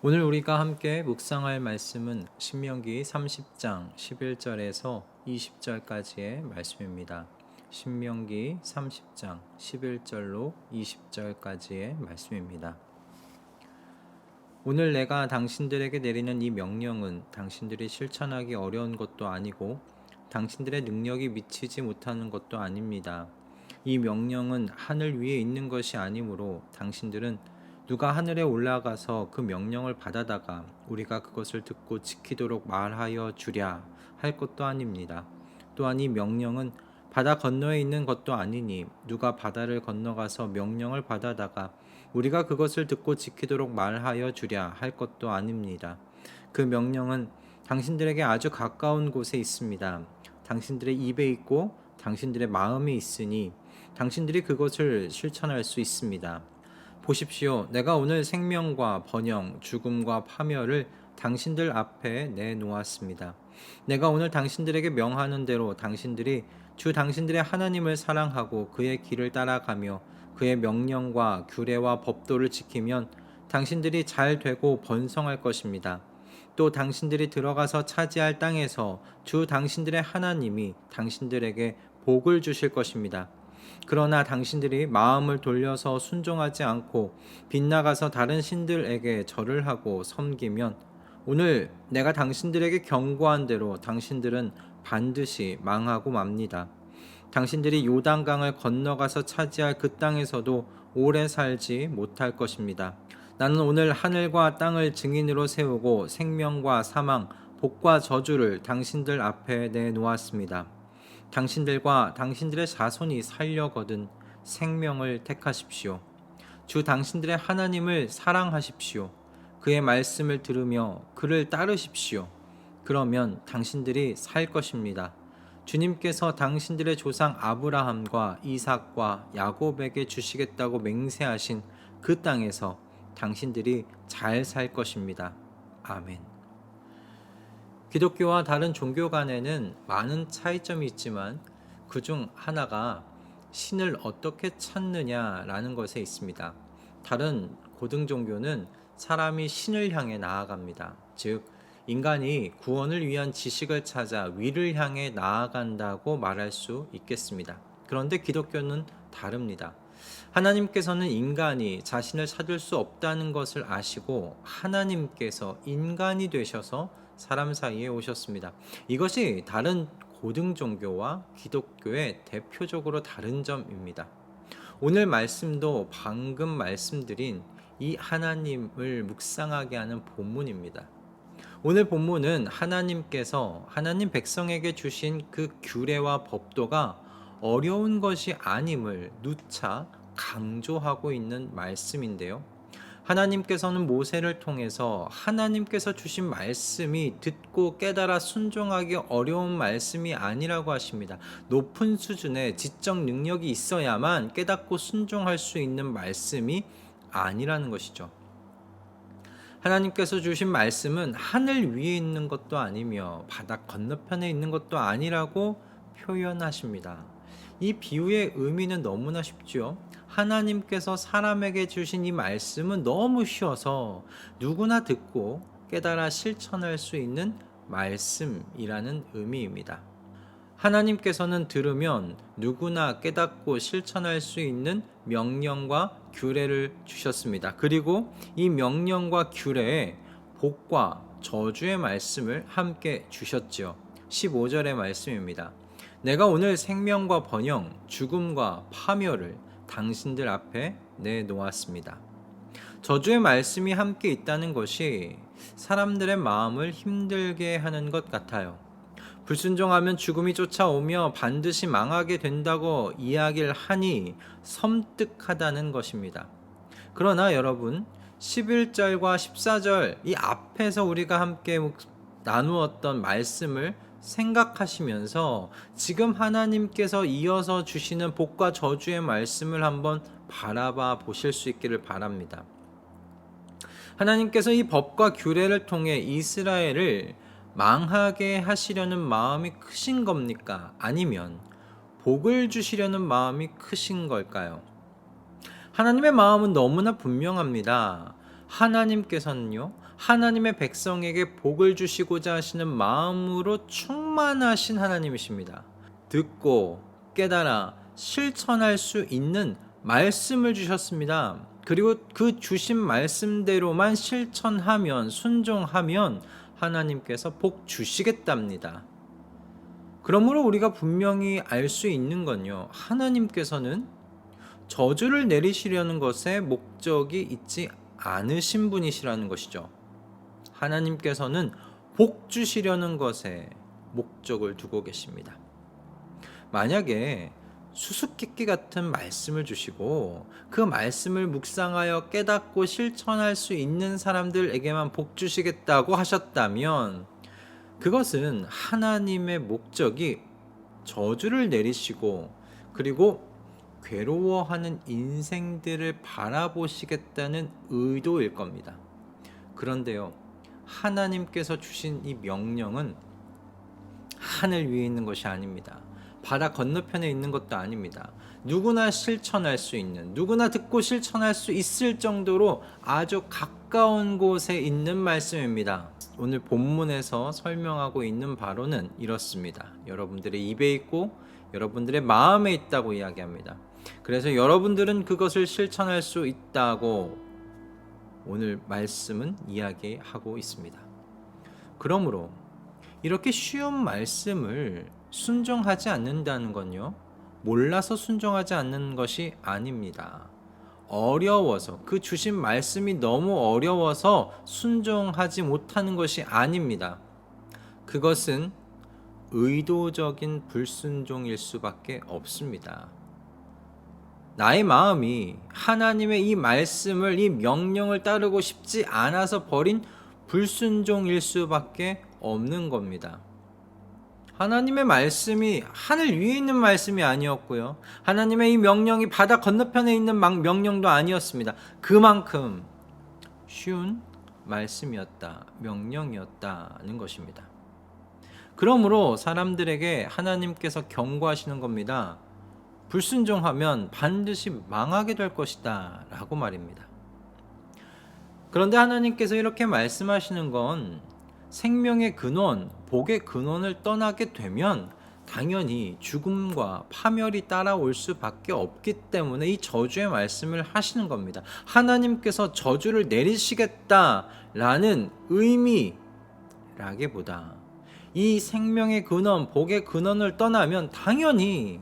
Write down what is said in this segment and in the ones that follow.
오늘 우리가 함께 묵상할 말씀은 신명기 30장 11절에서 20절까지의 말씀입니다. 신명기 30장 11절로 20절까지의 말씀입니다. 오늘 내가 당신들에게 내리는 이 명령은 당신들이 실천하기 어려운 것도 아니고 당신들의 능력이 미치지 못하는 것도 아닙니다. 이 명령은 하늘 위에 있는 것이 아니므로 당신들은 누가 하늘에 올라가서 그 명령을 받아다가 우리가 그것을 듣고 지키도록 말하여 주랴 할 것도 아닙니다. 또한 이 명령은 바다 건너에 있는 것도 아니니 누가 바다를 건너가서 명령을 받아다가 우리가 그것을 듣고 지키도록 말하여 주랴 할 것도 아닙니다. 그 명령은 당신들에게 아주 가까운 곳에 있습니다. 당신들의 입에 있고 당신들의 마음에 있으니 당신들이 그것을 실천할 수 있습니다. 보십시오. 내가 오늘 생명과 번영, 죽음과 파멸을 당신들 앞에 내놓았습니다. 내가 오늘 당신들에게 명하는 대로 당신들이 주 당신들의 하나님을 사랑하고 그의 길을 따라가며 그의 명령과 규례와 법도를 지키면 당신들이 잘 되고 번성할 것입니다. 또 당신들이 들어가서 차지할 땅에서 주 당신들의 하나님이 당신들에게 복을 주실 것입니다. 그러나 당신들이 마음을 돌려서 순종하지 않고 빗나가서 다른 신들에게 절을 하고 섬기면 오늘 내가 당신들에게 경고한 대로 당신들은 반드시 망하고 맙니다. 당신들이 요단강을 건너가서 차지할 그 땅에서도 오래 살지 못할 것입니다. 나는 오늘 하늘과 땅을 증인으로 세우고 생명과 사망, 복과 저주를 당신들 앞에 내놓았습니다. 당신들과 당신들의 자손이 살려거든 생명을 택하십시오. 주 당신들의 하나님을 사랑하십시오. 그의 말씀을 들으며 그를 따르십시오. 그러면 당신들이 살 것입니다. 주님께서 당신들의 조상 아브라함과 이삭과 야곱에게 주시겠다고 맹세하신 그 땅에서 당신들이 잘 살 것입니다. 아멘. 기독교와 다른 종교 간에는 많은 차이점이 있지만 그중 하나가 신을 어떻게 찾느냐라는 것에 있습니다. 다른 고등 종교는 사람이 신을 향해 나아갑니다. 즉, 인간이 구원을 위한 지식을 찾아 위를 향해 나아간다고 말할 수 있겠습니다. 그런데 기독교는 다릅니다. 하나님께서는 인간이 자신을 찾을 수 없다는 것을 아시고 하나님께서 인간이 되셔서 사람 사이에 오셨습니다. 이것이 다른 고등 종교와 기독교의 대표적으로 다른 점입니다. 오늘 말씀도 방금 말씀드린 이 하나님을 묵상하게 하는 본문입니다. 오늘 본문은 하나님께서 하나님 백성에게 주신 그 규례와 법도가 어려운 것이 아님을 누차 강조하고 있는 말씀인데요. 하나님께서는 모세를 통해서 하나님께서 주신 말씀이 듣고 깨달아 순종하기 어려운 말씀이 아니라고 하십니다. 높은 수준의 지적 능력이 있어야만 깨닫고 순종할 수 있는 말씀이 아니라는 것이죠. 하나님께서 주신 말씀은 하늘 위에 있는 것도 아니며 바다 건너편에 있는 것도 아니라고 표현하십니다. 이 비유의 의미는 너무나 쉽죠. 하나님께서 사람에게 주신 이 말씀은 너무 쉬워서 누구나 듣고 깨달아 실천할 수 있는 말씀이라는 의미입니다. 하나님께서는 들으면 누구나 깨닫고 실천할 수 있는 명령과 규례를 주셨습니다. 그리고 이 명령과 규례에 복과 저주의 말씀을 함께 주셨지요. 15절의 말씀입니다. 내가 오늘 생명과 번영, 죽음과 파멸을 당신들 앞에 내놓았습니다. 저주의 말씀이 함께 있다는 것이 사람들의 마음을 힘들게 하는 것 같아요. 불순종하면 죽음이 쫓아오며 반드시 망하게 된다고 이야기를 하니 섬뜩하다는 것입니다. 그러나 여러분, 11절과 14절 이 앞에서 우리가 함께 나누었던 말씀을 생각하시면서 지금 하나님께서 이어서 주시는 복과 저주의 말씀을 한번 바라봐 보실 수 있기를 바랍니다. 하나님께서 이 법과 규례를 통해 이스라엘을 망하게 하시려는 마음이 크신 겁니까? 아니면 복을 주시려는 마음이 크신 걸까요? 하나님의 마음은 너무나 분명합니다. 하나님께서는요, 하나님의 백성에게 복을 주시고자 하시는 마음으로 충만하신 하나님이십니다. 듣고 깨달아 실천할 수 있는 말씀을 주셨습니다. 그리고 그 주신 말씀대로만 실천하면, 순종하면 하나님께서 복 주시겠답니다. 그러므로 우리가 분명히 알 수 있는 건요, 하나님께서는 저주를 내리시려는 것에 목적이 있지 않으신 분이시라는 것이죠. 하나님께서는 복 주시려는 것에 목적을 두고 계십니다. 만약에 수수께끼 같은 말씀을 주시고 그 말씀을 묵상하여 깨닫고 실천할 수 있는 사람들에게만 복 주시겠다고 하셨다면, 그것은 하나님의 목적이 저주를 내리시고 그리고 괴로워하는 인생들을 바라보시겠다는 의도일 겁니다. 그런데요, 하나님께서 주신 이 명령은 하늘 위에 있는 것이 아닙니다. 바다 건너편에 있는 것도 아닙니다. 누구나 실천할 수 있는, 누구나 듣고 실천할 수 있을 정도로 아주 가까운 곳에 있는 말씀입니다. 오늘 본문에서 설명하고 있는 바로는 이렇습니다. 여러분들의 입에 있고 여러분들의 마음에 있다고 이야기합니다. 그래서 여러분들은 그것을 실천할 수 있다고 오늘 말씀은 이야기하고 있습니다. 그러므로 이렇게 쉬운 말씀을 순종하지 않는다는 건요, 몰라서 순종하지 않는 것이 아닙니다. 어려워서, 그 주신 말씀이 너무 어려워서 순종하지 못하는 것이 아닙니다. 그것은 의도적인 불순종일 수밖에 없습니다. 나의 마음이 하나님의 이 말씀을, 이 명령을 따르고 싶지 않아서 버린 불순종일 수밖에 없는 겁니다. 하나님의 말씀이 하늘 위에 있는 말씀이 아니었고요, 하나님의 이 명령이 바다 건너편에 있는 명령도 아니었습니다. 그만큼 쉬운 말씀이었다, 명령이었다는 것입니다. 그러므로 사람들에게 하나님께서 경고하시는 겁니다. 불순종하면 반드시 망하게 될 것이다 라고 말입니다. 그런데 하나님께서 이렇게 말씀하시는 건 생명의 근원, 복의 근원을 떠나게 되면 당연히 죽음과 파멸이 따라올 수밖에 없기 때문에 이 저주의 말씀을 하시는 겁니다. 하나님께서 저주를 내리시겠다라는 의미라기보다 이 생명의 근원, 복의 근원을 떠나면 당연히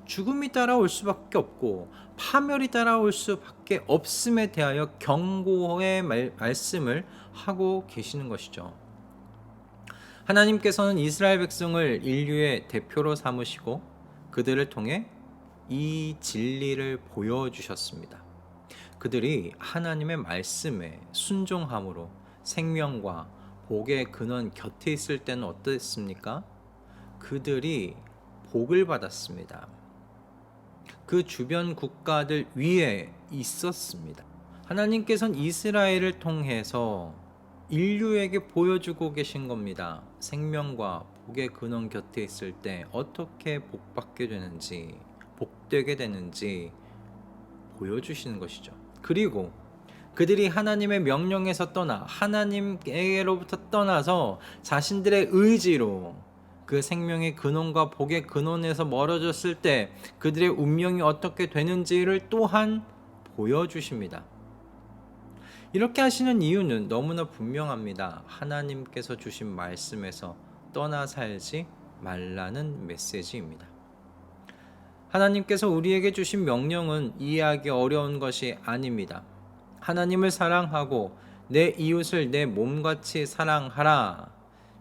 죽음이 따라올 수밖에 없고 파멸이 따라올 수밖에 없음에 대하여 경고의 말씀을 하고 계시는 것이죠. 하나님께서는 이스라엘 백성을 인류의 대표로 삼으시고 그들을 통해 이 진리를 보여주셨습니다. 그들이 하나님의 말씀에 순종함으로 생명과 복의 근원 곁에 있을 때는 어땠습니까? 그들이 복을 받았습니다. 그 주변 국가들 위에 있었습니다. 하나님께서는 이스라엘을 통해서 인류에게 보여주고 계신 겁니다. 생명과 복의 근원 곁에 있을 때 어떻게 복받게 되는지, 복되게 되는지 보여주시는 것이죠. 그리고 그들이 하나님의 명령에서 떠나 하나님에게로부터 떠나서 자신들의 의지로 그 생명의 근원과 복의 근원에서 멀어졌을 때 그들의 운명이 어떻게 되는지를 또한 보여주십니다. 이렇게 하시는 이유는 너무나 분명합니다. 하나님께서 주신 말씀에서 떠나 살지 말라는 메시지입니다. 하나님께서 우리에게 주신 명령은 이해하기 어려운 것이 아닙니다. 하나님을 사랑하고 내 이웃을 내 몸같이 사랑하라.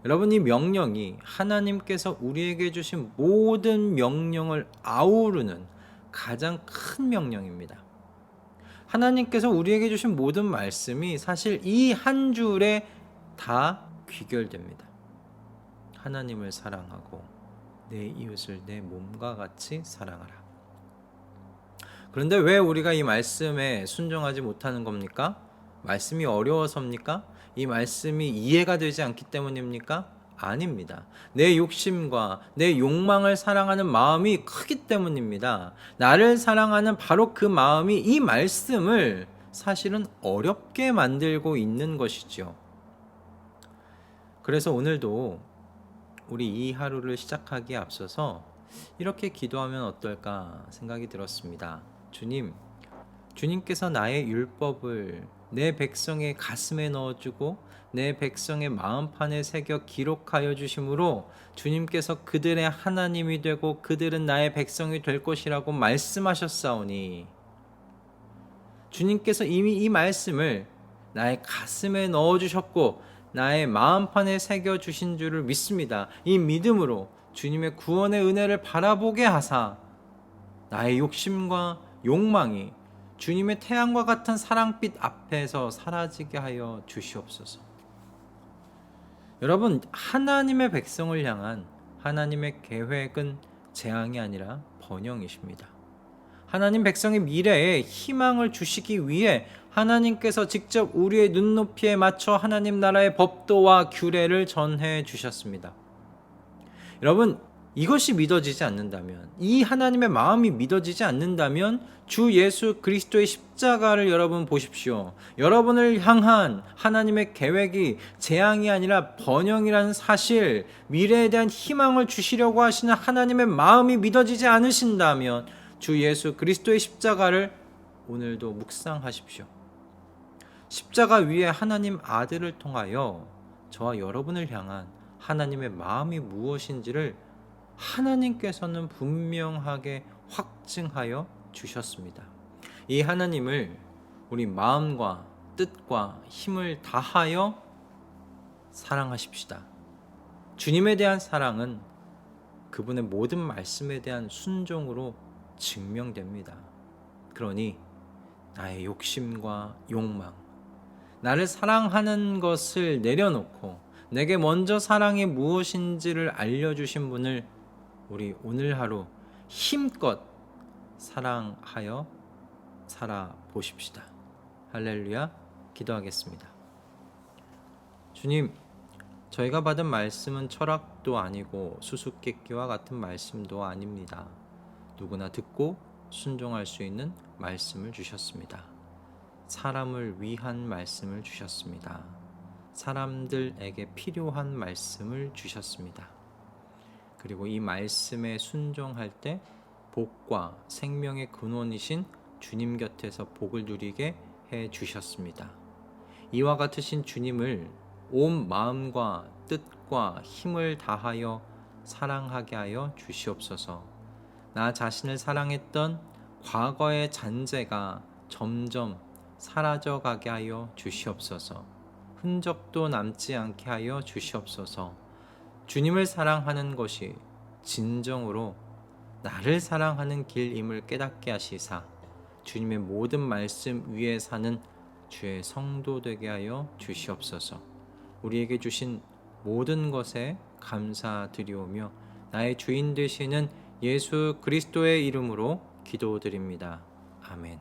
여러분, 이 명령이 하나님께서 우리에게 주신 모든 명령을 아우르는 가장 큰 명령입니다. 하나님께서 우리에게 주신 모든 말씀이 사실 이 한 줄에 다 귀결됩니다. 하나님을 사랑하고 내 이웃을 내 몸과 같이 사랑하라. 그런데 왜 우리가 이 말씀에 순종하지 못하는 겁니까? 말씀이 어려워서입니까? 이 말씀이 이해가 되지 않기 때문입니까? 아닙니다. 내 욕심과 내 욕망을 사랑하는 마음이 크기 때문입니다. 나를 사랑하는 바로 그 마음이 이 말씀을 사실은 어렵게 만들고 있는 것이죠. 그래서 오늘도 우리 이 하루를 시작하기에 앞서서 이렇게 기도하면 어떨까 생각이 들었습니다. 주님께서 나의 율법을 내 백성의 가슴에 넣어주고 내 백성의 마음판에 새겨 기록하여 주심으로 주님께서 그들의 하나님이 되고 그들은 나의 백성이 될 것이라고 말씀하셨사오니, 주님께서 이미 이 말씀을 나의 가슴에 넣어주셨고 나의 마음판에 새겨주신 줄을 믿습니다. 이 믿음으로 주님의 구원의 은혜를 바라보게 하사 나의 욕심과 욕망이 주님의 태양과 같은 사랑빛 앞에서 사라지게 하여 주시옵소서. 여러분, 하나님의 백성을 향한 하나님의 계획은 재앙이 아니라 번영이십니다. 하나님 백성의 미래에 희망을 주시기 위해 하나님께서 직접 우리의 눈높이에 맞춰 하나님 나라의 법도와 규례를 전해 주셨습니다. 여러분, 이것이 믿어지지 않는다면, 이 하나님의 마음이 믿어지지 않는다면 주 예수 그리스도의 십자가를 여러분 보십시오. 여러분을 향한 하나님의 계획이 재앙이 아니라 번영이라는 사실, 미래에 대한 희망을 주시려고 하시는 하나님의 마음이 믿어지지 않으신다면 주 예수 그리스도의 십자가를 오늘도 묵상하십시오. 십자가 위에 하나님 아들을 통하여 저와 여러분을 향한 하나님의 마음이 무엇인지를 하나님께서는 분명하게 확증하여 주셨습니다. 이 하나님을 우리 마음과 뜻과 힘을 다하여 사랑하십시다. 주님에 대한 사랑은 그분의 모든 말씀에 대한 순종으로 증명됩니다. 그러니 나의 욕심과 욕망, 나를 사랑하는 것을 내려놓고 내게 먼저 사랑이 무엇인지를 알려주신 분을 우리 오늘 하루 힘껏 사랑하여 살아보십시다. 할렐루야. 기도하겠습니다. 주님, 저희가 받은 말씀은 철학도 아니고 수수께끼와 같은 말씀도 아닙니다. 누구나 듣고 순종할 수 있는 말씀을 주셨습니다. 사람을 위한 말씀을 주셨습니다. 사람들에게 필요한 말씀을 주셨습니다. 그리고 이 말씀에 순종할 때 복과 생명의 근원이신 주님 곁에서 복을 누리게 해 주셨습니다. 이와 같으신 주님을 온 마음과 뜻과 힘을 다하여 사랑하게 하여 주시옵소서. 나 자신을 사랑했던 과거의 잔재가 점점 사라져가게 하여 주시옵소서. 흔적도 남지 않게 하여 주시옵소서. 주님을 사랑하는 것이 진정으로 나를 사랑하는 길임을 깨닫게 하시사 주님의 모든 말씀 위에 사는 주의 성도 되게 하여 주시옵소서. 우리에게 주신 모든 것에 감사드리오며 나의 주인 되시는 예수 그리스도의 이름으로 기도드립니다. 아멘.